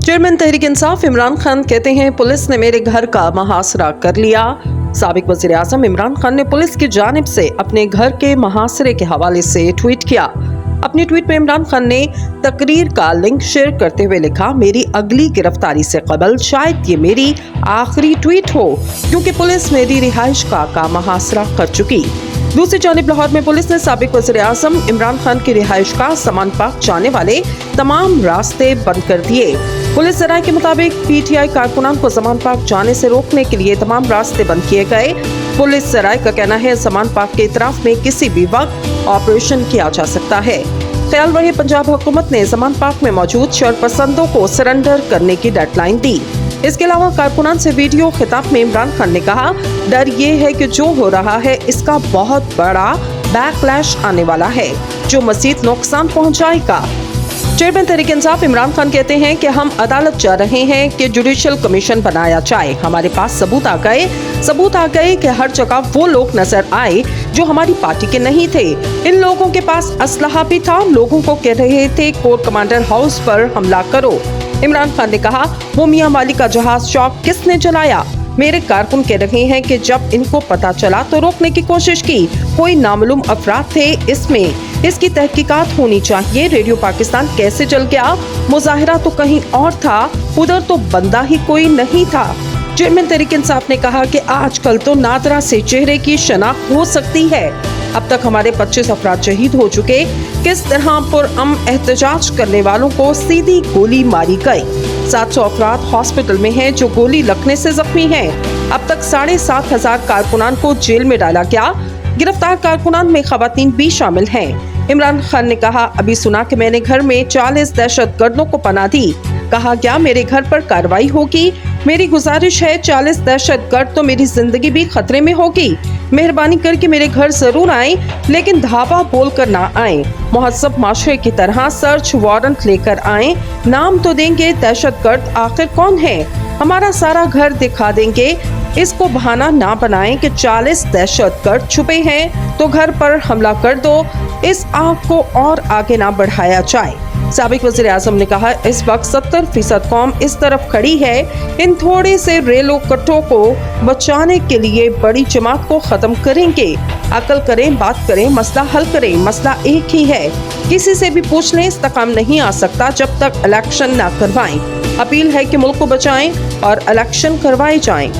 Chairman Tehreek Insaf Imran Khan कहते हैं police ने मेरे घर का मुहासरा कर लिया। साबिक वज़ीर आज़म इमरान खान ने पुलिस की जानिब से अपने घर के मुहासरे के हवाले से ट्वीट किया। अपने ट्वीट में इमरान खान ने तकरीर का लिंक शेयर करते हुए लिखा, मेरी अगली गिरफ्तारी से कबल शायद ये मेरी आखिरी ट्वीट हो, क्योंकि पुलिस मेरी रिहाइश का मुहासरा कर चुकी। दूसरी जानिब लाहौर में पुलिस ने साबिक वज़ीर आज़म इमरान खान की रिहाइश का समान पाक जाने वाले तमाम रास्ते बंद कर दिए। पुलिस ज़राए के मुताबिक पीटीआई कारकुनान को समान पाक जाने से रोकने के लिए तमाम रास्ते बंद किए गए। पुलिस ज़राए का कहना है समान पाक के इतराफ में किसी भी वक्त ऑपरेशन किया जा सकता है। ख्याल रहे पंजाब हुकूमत ने समान पाक में मौजूद शरपसंदों को सरेंडर करने की डेडलाइन दी। इसके अलावा कारकुनान से वीडियो खिताब में इमरान खान ने कहा, डर ये है कि जो हो रहा है इसका बहुत बड़ा बैकलैश आने वाला है जो मज़ीद नुकसान पहुंचाएगा। चेयरमैन तहरीक इंसाफ इमरान खान कहते हैं कि हम अदालत जा रहे हैं कि जुडिशल कमीशन बनाया जाए। हमारे पास सबूत आ गए कि हर जगह वो लोग नजर आए जो हमारी पार्टी के नहीं थे। इन लोगों के पास असलहा भी था, लोगों को कह रहे थे कोर्ट कमांडर हाउस पर हमला करो। इमरान खान ने कहा, वो मियां वाली का जहाज शौक किसने चलाया? मेरे कारकुन कह रहे हैं कि जब इनको पता चला तो रोकने की कोशिश की, कोई नामालूम अफराद थे इसमें, इसकी तहकीकात होनी चाहिए। रेडियो पाकिस्तान कैसे जल गया? मुजाहिरा तो कहीं और था, उधर तो बंदा ही कोई नहीं था। चेयरमैन तहरीक इंसाफ ने कहा कि आजकल तो नादरा से चेहरे की शनाख्त हो सकती है। अब तक हमारे 25 अफराद शहीद हो चुके। किस तरह पुरअमन एहतजाज करने वालों को सीधी गोली मारी गई। 700 अफराद हॉस्पिटल में हैं जो गोली लगने से जख्मी हैं। अब तक 7,500 कारकुनान को जेल में डाला गया। गिरफ्तार कारकुनान में खवातीन भी शामिल हैं। इमरान खान ने कहा, अभी सुना कि मैंने घर में 40 दहशतगर्दों को पनाह दी। कहा गया मेरे घर पर कार्रवाई होगी। मेरी गुजारिश है 40 दहशतगर्द तो मेरी जिंदगी भी खतरे में होगी। मेहरबानी करके मेरे घर जरूर आएं, लेकिन धावा बोलकर ना आएं। मुहज़्ज़ब माशरे की तरह सर्च वारंट लेकर आएं। नाम तो देंगे दहशतगर्द आखिर कौन है, हमारा सारा घर दिखा देंगे। इसको बहाना ना बनाएं कि 40 दहशतगर्द छुपे हैं तो घर पर हमला कर दो। इस आग को और आगे ना बढ़ाया जाए। साबिक वज़ीर आज़म ने कहा, इस वक्त 70% कौम इस तरफ खड़ी है। इन थोड़े से रेलो कट्टों को बचाने के लिए बड़ी जमात को खत्म करेंगे। अकल करें, बात करें, मसला हल करें। मसला एक ही है, किसी से भी पूछ लें, इस्तेकाम नहीं आ सकता जब तक इलेक्शन ना करवाएं। अपील है कि मुल्क को बचाएं और इलेक्शन करवाए जाएं।